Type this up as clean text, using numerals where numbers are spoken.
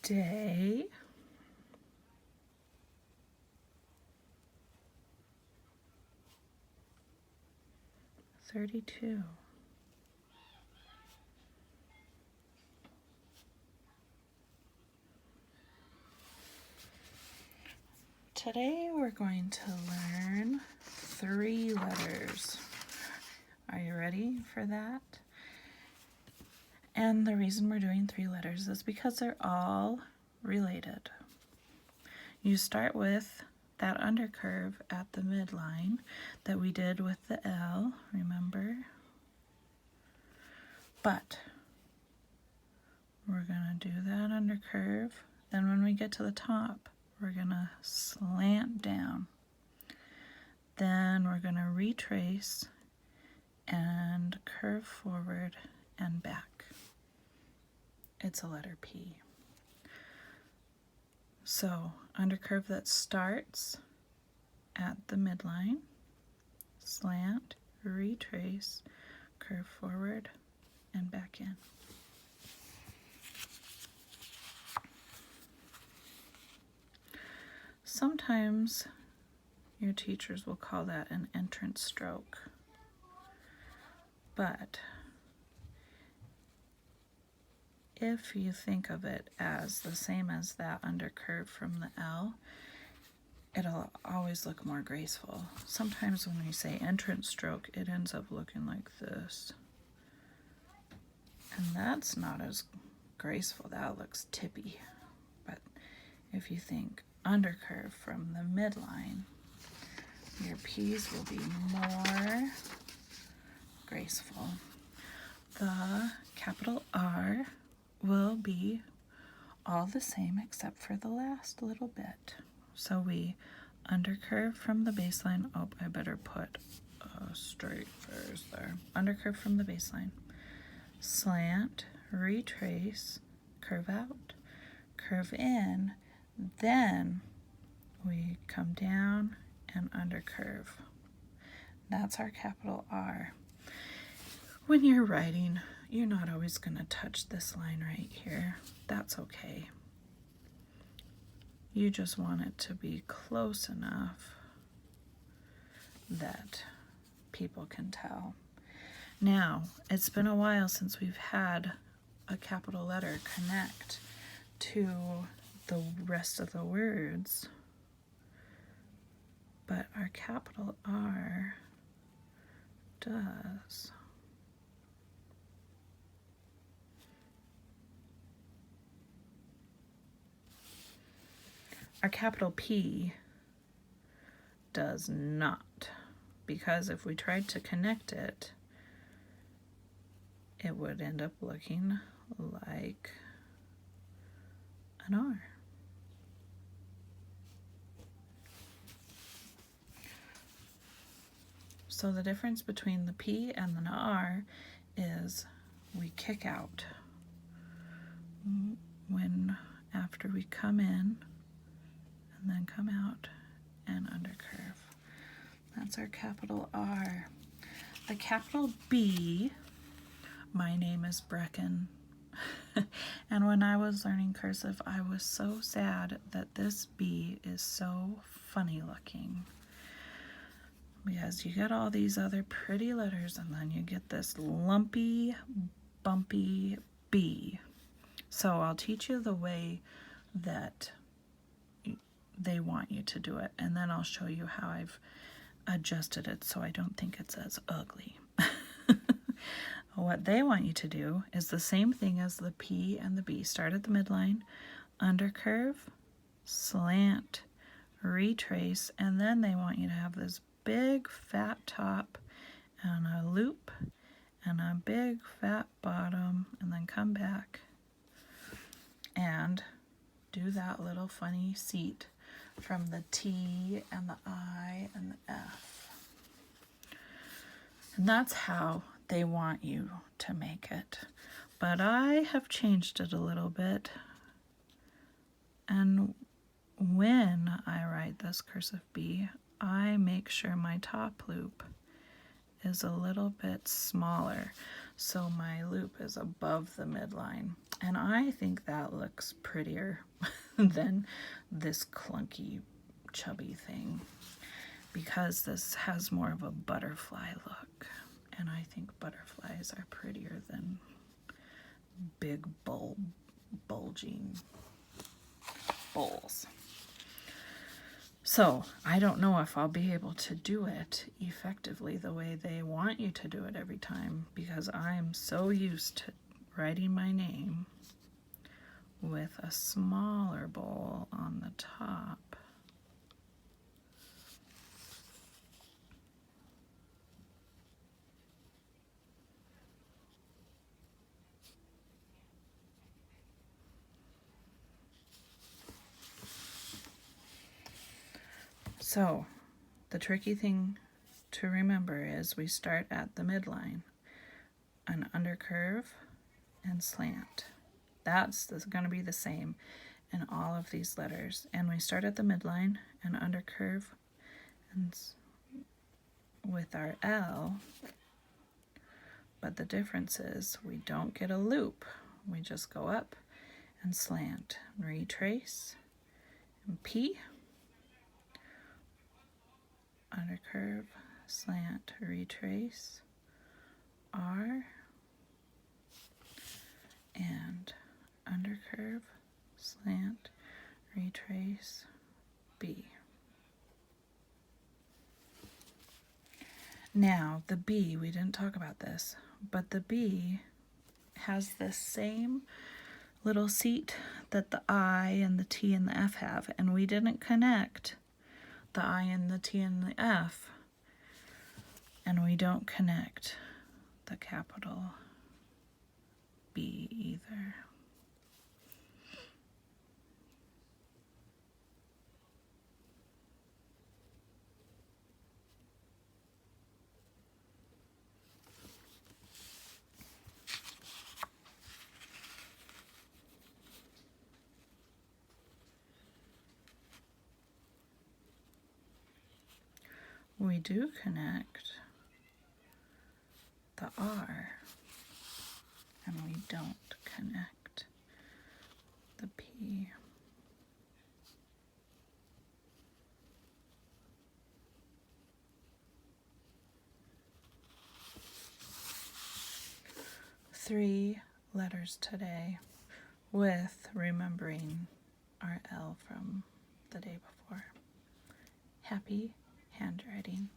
day, $32. Today we're going to learn 3 letters. Are you ready for that? And the reason we're doing 3 letters is because they're all related. You start with that undercurve at the midline that we did with the L, remember? But we're going to do that undercurve. Then when we get to the top, we're going to slant down. Then we're going to retrace and curve forward and back. It's a letter P. So, undercurve that starts at the midline, slant, retrace, curve forward, and back in. Sometimes your teachers will call that an entrance stroke, but if you think of it as the same as that undercurve from the L, it'll always look more graceful. Sometimes when we say entrance stroke, it ends up looking like this. And that's not as graceful. That looks tippy. But if you think undercurve from the midline, your P's will be more graceful. The capital R will be all the same except for the last little bit. So we undercurve from the baseline. Oh, I better put a straight face there. Undercurve from the baseline. Slant, retrace, curve out, curve in, then we come down and undercurve. That's our capital R. When you're writing, you're not always going to touch this line right here. That's okay. You just want it to be close enough that people can tell. Now, it's been a while since we've had a capital letter connect to the rest of the words, but our capital R does. Our capital P does not, because if we tried to connect it, it would end up looking like an R. So the difference between the P and the R is we kick out when after we come in and then come out and undercurve. That's our capital R. The capital B, my name is Brecken. And when I was learning cursive, I was so sad that this B is so funny looking. Because you get all these other pretty letters and then you get this lumpy, bumpy B. So I'll teach you the way that they want you to do it, and then I'll show you how I've adjusted it so I don't think it's as ugly. What they want you to do is the same thing as the P and the B. Start at the midline, undercurve, slant, retrace, and then they want you to have this big fat top and a loop and a big fat bottom, and then come back and do that little funny seat from the T and the I and the F. And that's how they want you to make it. But I have changed it a little bit. And when I write this cursive B, I make sure my top loop is a little bit smaller. So my loop is above the midline. And I think that looks prettier than this clunky, chubby thing, because this has more of a butterfly look. And I think butterflies are prettier than big bulging bowls. So I don't know if I'll be able to do it effectively the way they want you to do it every time, because I'm so used to writing my name with a smaller bowl on the top. So the tricky thing to remember is we start at the midline, an undercurve and slant. That's going to be the same in all of these letters. And we start at the midline, an undercurve, and with our L, but the difference is we don't get a loop. We just go up and slant, retrace, and P, undercurve, slant, retrace, R, and undercurve, slant, retrace, B. Now the B, we didn't talk about this, but the B has the same little seat that the I and the T and the F have, and we didn't connect the I and the T and the F, and we don't connect the capital B either. We do connect the R, and we don't connect the P. Three letters today, with remembering our L from the day before. Happy handwriting.